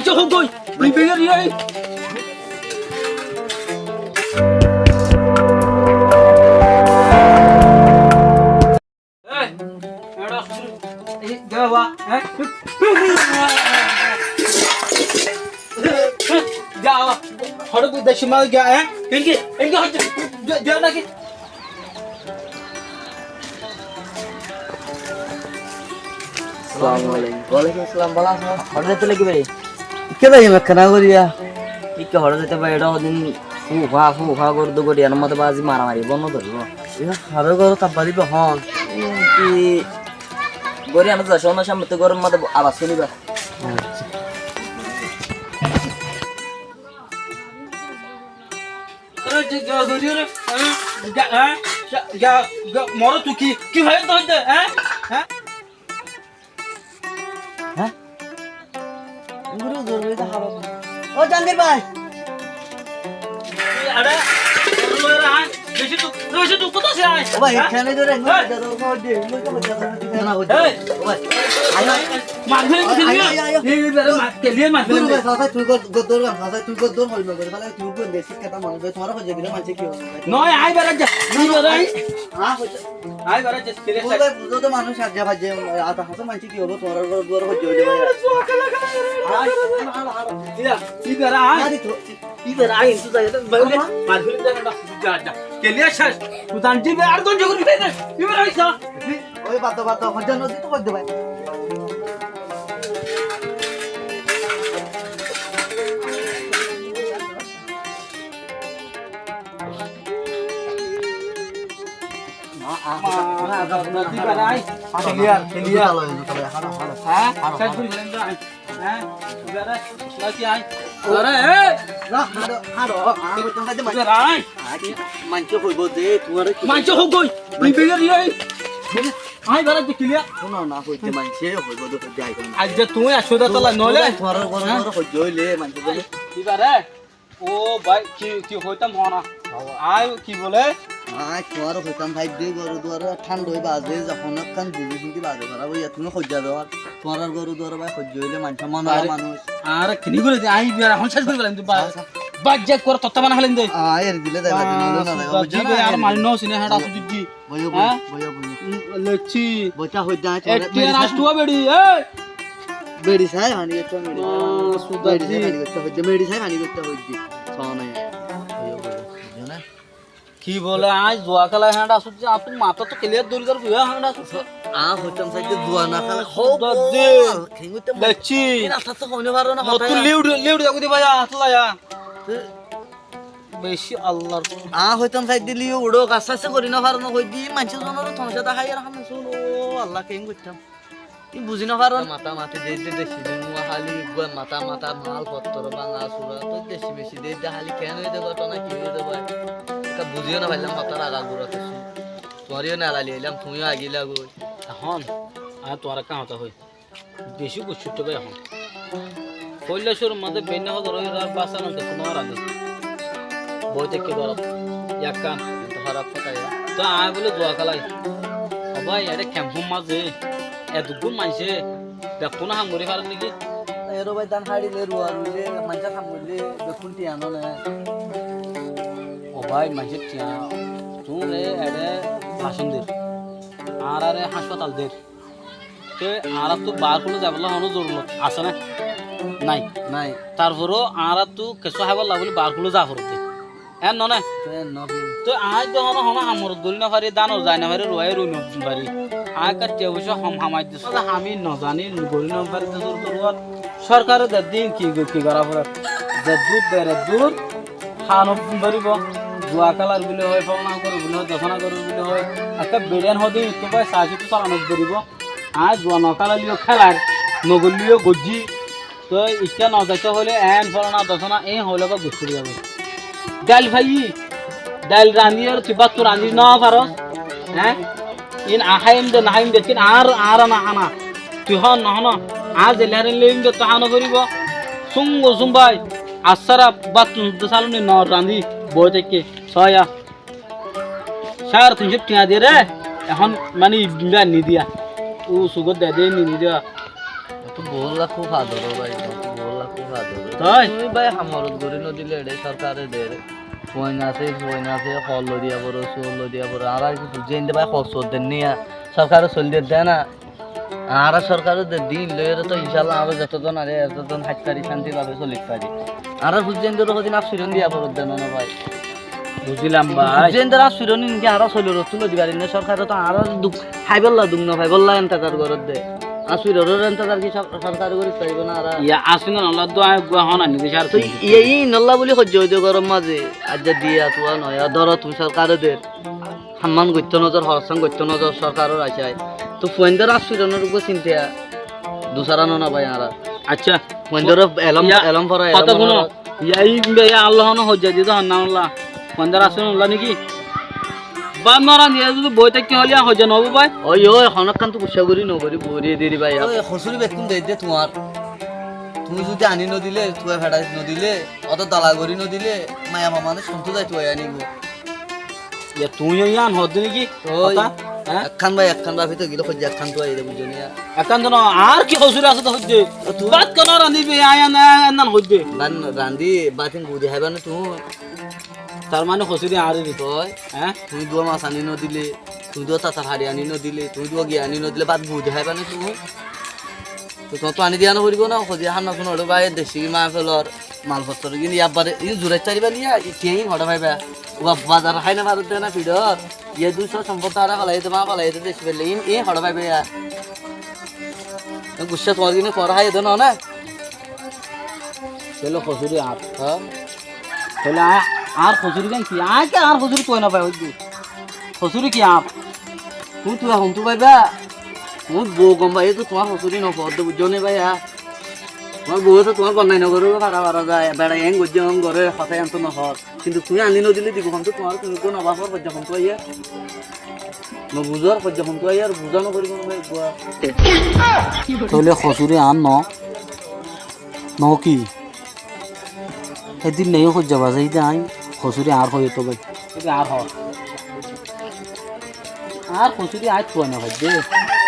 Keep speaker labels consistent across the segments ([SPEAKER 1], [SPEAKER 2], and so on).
[SPEAKER 1] Mancho không tôi, mình về đi đây. Gel bak. Gel bak. Hadi bu deşimler gel. İngi hadi. Gel lagi.
[SPEAKER 2] Assalamualaikum. Waalaikumsalam. Bala sama. Horde te lagi bhai.
[SPEAKER 3] Kita yang kena koriya.
[SPEAKER 2] Ikke horde te bhai এটা দিন ফুফা করতে করি আর মতে বাজি মারামারি বন্ধ ধরবো
[SPEAKER 3] Ya harus kalau tanpa di pohon.
[SPEAKER 2] কি গরি আমরা যাই সোনা সামনে তো গরম মতে আবার শুনিবা
[SPEAKER 1] Terus gel geliyor. Gel moro tu ki hayat tuh
[SPEAKER 3] Guru guru itu harus. Oh Jangkir Bhai.
[SPEAKER 1] Ada. Begitu tu kota sih ay.
[SPEAKER 3] Oh Bhai, খেলে ধরে জড়ো করে দে। মুই তো জড়ো দিতে না হচ্ছে। ও ভাই। আয়
[SPEAKER 1] মারবে এই বেরে কেলিয়ে মারবে
[SPEAKER 3] গরু ভাই সাথে তুই গদর গান সাথে তুই গদর হইল করে ফলে তুই কোন বেশি কথা মনে করে তোমার হয়ে গেলে মানছে কি হবে
[SPEAKER 1] নয় আই বেরে যা তুই বেরে
[SPEAKER 3] হ্যাঁ হচ্ছে
[SPEAKER 1] আই বেরে যা কেলিয়ে
[SPEAKER 3] তুই ভাই বুঝো তো মানুষ আজ ভাজে আতা হাতে মানছে কি হবে তোমার গদর হয়ে যাবে ভাই
[SPEAKER 1] তুই বেরে আই তুই বেরে আই তুই যাই বাইরে মারবে যা যা কেলিয়ে শেষ তুই জানতি আর কোন জগর বিতে তুই বেরে আইছা
[SPEAKER 3] ওই বাদ হজ্জা নদী তো করতে ভাই Mancho hoi bo de tumar
[SPEAKER 1] Mancho hoi goi ni beger ye ai bara dikliya
[SPEAKER 3] শোনো না হইতে মানছে হইব তো যাই কোন
[SPEAKER 1] আজ যে তুমি আসোদা তলা নলে
[SPEAKER 3] তোমার গরম হই জইলে মানছে বলে
[SPEAKER 1] দিবারে ও ভাই কি হইতাম হনা আই কি বলে
[SPEAKER 3] আই তোমার হইতাম ভাই দে গরু দুয়ার ঠান্ডা হই বাজে যখন কান বুঝি শুনতে বাজে খারাপ হইয়া তুমি হজ্জা দাও তোমার গরু দুয়ার ভাই হজ্জ হইলে মানছে মানুষ
[SPEAKER 1] আর কিনি করে আই বিয়ার হন শেষ করে গেলাম তুই বাজ্জা করে তত্তা বানা ফেলেন দে
[SPEAKER 3] এর দিলে যাবে না
[SPEAKER 1] বুঝছ না আর মাল নো সিনে হাড়া সুজি
[SPEAKER 3] বইও
[SPEAKER 1] লচ্ছি
[SPEAKER 3] বইটা হইতা
[SPEAKER 1] একটি রাষ্ট্র বেড়ি এ
[SPEAKER 3] বেড়ি সাই হানি একটা মেডি
[SPEAKER 1] সুদাজি
[SPEAKER 3] হইছে মেডি সাই হানি একটা হইছে সোনা না
[SPEAKER 1] কি বলে আজ জুয়া খেলা হাঁটা সুজি আপনি মাথা তো ক্লিয়ার দূর করে বুয়া হাঁটা সুজি
[SPEAKER 3] হইতাম সাইতে জুয়া না খেলা
[SPEAKER 1] সুদাজি লচ্ছি
[SPEAKER 3] রাস্তা তো কইনে পারো না
[SPEAKER 1] মত লিউড যাকু দি ভাইয়া হাতলায়া বেশি আল্লাহর
[SPEAKER 3] হইতাম সাইড দিলি উড়ো কাছে করি না পারো না কই দি মানছে জনর সমস্যা দেখাই আর হামে শুনো আল্লাহ কেন কইতাম তুই বুঝি না পারো মাথা মাথা দে দেশি দিনু খালি মাথা মাল পত্র বাঙা সুরা তো দেশি বেশি দে খালি কেন হইতে ঘটনা কি হইতে ভাই তা বুঝিও না পাইলাম মাথা আগা গুড়াতে তোরিও না লালি এলাম তুইও আগিলা গই
[SPEAKER 1] এখন আর তোরা কাহতা হই বেশি গুছুট ভাই এখন কৈলাসর মধ্যে বেনে হদ রই আর বাসা না দেখো না রাতে বইতে কি বড় ইয়াকা তো খারাপ কথা তো আয় বলে জুয়া খেলাই ভাই আরে ক্যাম্পম মাঝে এতগুণ মাইছে দেখো না হাঙ্গরি পারেন নাকি
[SPEAKER 3] এরো ভাই দান হাড়িলে রুয়া রুইলে মানজা খামলে দেখুন টিয়ানো না
[SPEAKER 1] ও ভাই মাইছে টিয়া তুমি এডে ভাষণ দের আর আরে হাসপাতাল দের তে আর তো বার করে যাবলা হনো জরুরত আছে না নাই তারপরও আর তো কেসো হাইবার লাগলি বার করে যা করতে এন ননে তো আজ যখন হন আমার দলি না পারি দানো যায় না পারি রুয়াই রুই পারি আয় কাটতে অবশ্য হামাই দিছো আমি নজানি গলি না পারি জোর করবার সরকারের দিন কি করা পড়ে যে দুধ বেড়ে দুধ খানো পারিব জুয়া খেলার বলে হয় ফলনা করে বলে হয় দশনা করে বলে হয় একটা বেড়িয়ান হতে তো পাই সাহায্য তো চালানো পারিব আজ জুয়া নখালিও খেলার নগলিও গজি তো ইচ্ছা নজাইতে হলে এন ফলনা দশনা এই হলে বা গুছি যাবে ডাল ভাই ডাল রাঁধি আর চিবা তো রাঁধি না পারো হ্যাঁ ইন আহাইম দে কিন আর না আনা তুই হন নহন আজ এলারেন লেইম দে তো আনো করিব সুম্বাই আসারা বাত সালুনি ন রাঁধি বই থেকে ছয়া সার তিনশো টিয়া দিয়ে রে এখন মানে নি দিয়া ও সুগত দে নি দিয়া
[SPEAKER 3] তো বললা খুব আদর ভাই বললা খুব আদর
[SPEAKER 1] তাই?
[SPEAKER 3] তুমি ভাই হামরত গরি নদিলে এডে সরকারে দের ফোন আছে হল দিয়া বড় সোল দিয়া বড় আর কিছু জেনে ভাই খরচ দেন নিয়া সরকারে চল দিয়ে দেয় না আর সরকারে দিন লইরে তো ইনশাআল্লাহ আরো যতজন আরে এতজন হাইতারি শান্তি ভাবে চলিত পারি আর বুঝেন তো দিন আফসিরন দিয়া বড় দেন না ভাই
[SPEAKER 1] বুঝিলাম ভাই
[SPEAKER 3] বুঝেন তো আফসিরন নিকে আর চলির তুলে দিবারি না সরকারে তো আর দুঃখ খাইবল্লা দুঃখ না ভাইবল্লা এন্তাকার করত দে আসুরর এন্তাকার কি সরকার করি পাইব না আর
[SPEAKER 1] ইয়া আসিন আল্লাহ তো আয় গুয়া হন আনি দেশার
[SPEAKER 3] তো এই নল্লা বলি সহ্য হইতে গরম মাঝে আজ দিয়া তোয়া নয় ধর তুমি সরকারদের সম্মান করতে নজর হরসান করতে নজর সরকারের আশায় তো ফোনদের আসুরনের উপর চিন্তা দুসারানো না ভাই আর
[SPEAKER 1] আচ্ছা
[SPEAKER 3] ফোনদের এলম এলম পড়া
[SPEAKER 1] কত গুণ ইয়াই ইয়া আল্লাহ ন হজ্জা দিত না আল্লাহ পন্দর আসিন আল্লাহ নাকি বা মরা নিয়ে যদি বই থাকতে হলে হজ্জা নব ভাই
[SPEAKER 3] ওই হনকান তো গুসা করি নগরি বরিয়ে দিরি ভাই হসুরি বেকুন দেই দে তোমার তুমি যদি আনি নদিলে তুই ফেডাই নদিলে অত দালা করি নদিলে মায়া মামানে শুনতে যাই তুই আনিব
[SPEAKER 1] ইয়া তুই ইয়ান হদ নাকি
[SPEAKER 3] ওই
[SPEAKER 1] কথা হ্যাঁ
[SPEAKER 3] একখান ভাই একখান রাফি তো গিলো খোঁজ একখান তো আইরে বুঝনি
[SPEAKER 1] একান জন আর কি হসুরে আছে তো হজ্জে বাত কোন রান্দিবে আয়া না নান হজ্জে
[SPEAKER 3] রান্দি বাতিন বুঝে হাইবা না তুমি
[SPEAKER 1] তার মানে হসুরে আর দিত
[SPEAKER 3] তোই
[SPEAKER 1] হ্যাঁ
[SPEAKER 3] তুমি দুয়া মাছ আনি নদিলে তুমি দুয়া তাতার হাড়ি আনি নদিলে তুমি দুয়া গিয়ে আনি নদিলে বাদ বুঝে হাইবা না তুমি তো তোমার তো আনি দিয়া নকরিব না খোঁজে হান্না শুনো ভাই দেশি মা ফেলর মালপত্র কিন্তু ইয়াবারে ই জোরে চারিবা লিয়া ইতিয়াই হড়া ভাইবা ওয়া বাজার খাই না ভারত দেনা পিডর ইয়ে 200 সম্পদ তারা ফলাইতে মা ফলাইতে দেশি ফেললে ই হড়া ভাইবা ইয়া গুসা তোমার দিনে করা হয় এদ না
[SPEAKER 1] চলো হসুরে আর
[SPEAKER 3] হ্যাঁ
[SPEAKER 1] তাহলে আর হসুরি কেন কি আয় আর হসুরি কই না পাই হজ্জে হসুরি কি আপ
[SPEAKER 3] তুই তুই এখন তো ভাইবা মোৰ বৌ গম পাই তো তোমার হসুরি নপদ বুঝনে ভাইয়া তোমার বউ তো তোমার বন্যাই নগরেও ভাড়া ভাড়া যায় বেড়াই এং গজ্জে অং ঘরে সতাই আনতো নহর কিন্তু তুমি আনি নদিলে দিব তো তোমার তুমি কোন অভাবর পর্যাখন তো আইয়া মই বুঝার পর্যাখন তো আইয়া আর বুঝা নকরিব না ভাই বুয়া
[SPEAKER 1] তাহলে হসুরে আর ন কি এদিন নেই হজ যাবা যাই আই হসুরে আর হয়ে তো ভাই আর হয় আর হসুরি আজ পোয়া না ভাই দে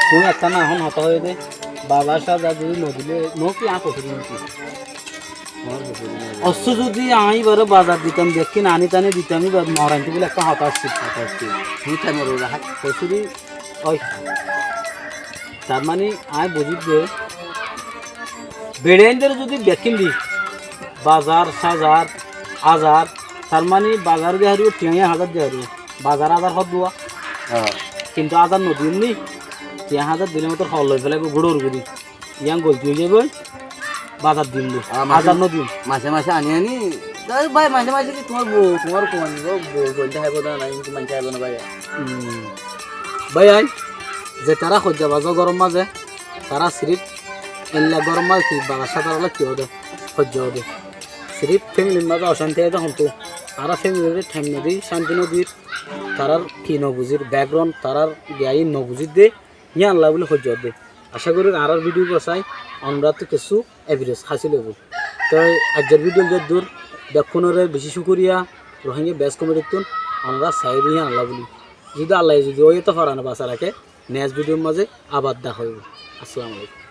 [SPEAKER 1] তুমি একটা না এখন হতা হয়ে দে বাবার সাথে যদি নদিলে কি আর হসুরি নাকি অস্ত যদি আমি বারে বাজার দিতাম দেখি নানি টানি দিতাম মহারান্তি বলে একটা হতাশ
[SPEAKER 3] তুমি তাই মরে রাখা
[SPEAKER 1] হসুরি ওই তার মানে আয় বুঝি যে বেড়েন্দের যদি দেখিন দি বাজার সাজার হাজার তার মানে বাজার দিয়ে হারিও 3000 দিয়ে হারিও বাজার হাজার হত দুয়া কিন্তু হাজার নদীর নি 3000 দিনের মতো হল হয়ে ফেলাইব গুড়োর গুড়ি ইয়াং গলতি হয়ে যাবে বাজার দিন হাজার নদী
[SPEAKER 3] মাসে মাসে আনি আনি ভাই মাঝে মাঝে কি তোমার বউ তোমার কমান বউ বলতে হাইব না কিন্তু মানতে হাইব না ভাই
[SPEAKER 1] ভাই আই যে তারা সজ্জা বাজো গরম মাঝে তারা সিরিপ এল্লা গরম মাঝে কি বাগার সাথে হলে কি হবে সহ্য হবে সিরিপ ফ্যামিলির মাঝে অশান্তি হয় তখন তো তারা ফ্যামিলির ঠ্যাং নদী শান্তি নদীর তারার কি নবুজির ব্যাকগ্রাউন্ড তারার জ্ঞাই নবুজির দে ইয়া আল্লাহ বলে সহ্য দে আশা করি আর ভিডিও বসাই আমরা তো কিছু এভারেজ হাসিল হব তো আজকের ভিডিও যে দূর দেখুনরে বেশি শুকরিয়া রোহিঙ্গা বেস কমেডিতুন আমরা সাইড ইয়া আল্লাহ বলি যদি আল্লাহ যদি ওই তো ফারানো বাসা রাখে নেক্সট ভিডিওর মাঝে আবার দেখা হইব আসসালামু আলাইকুম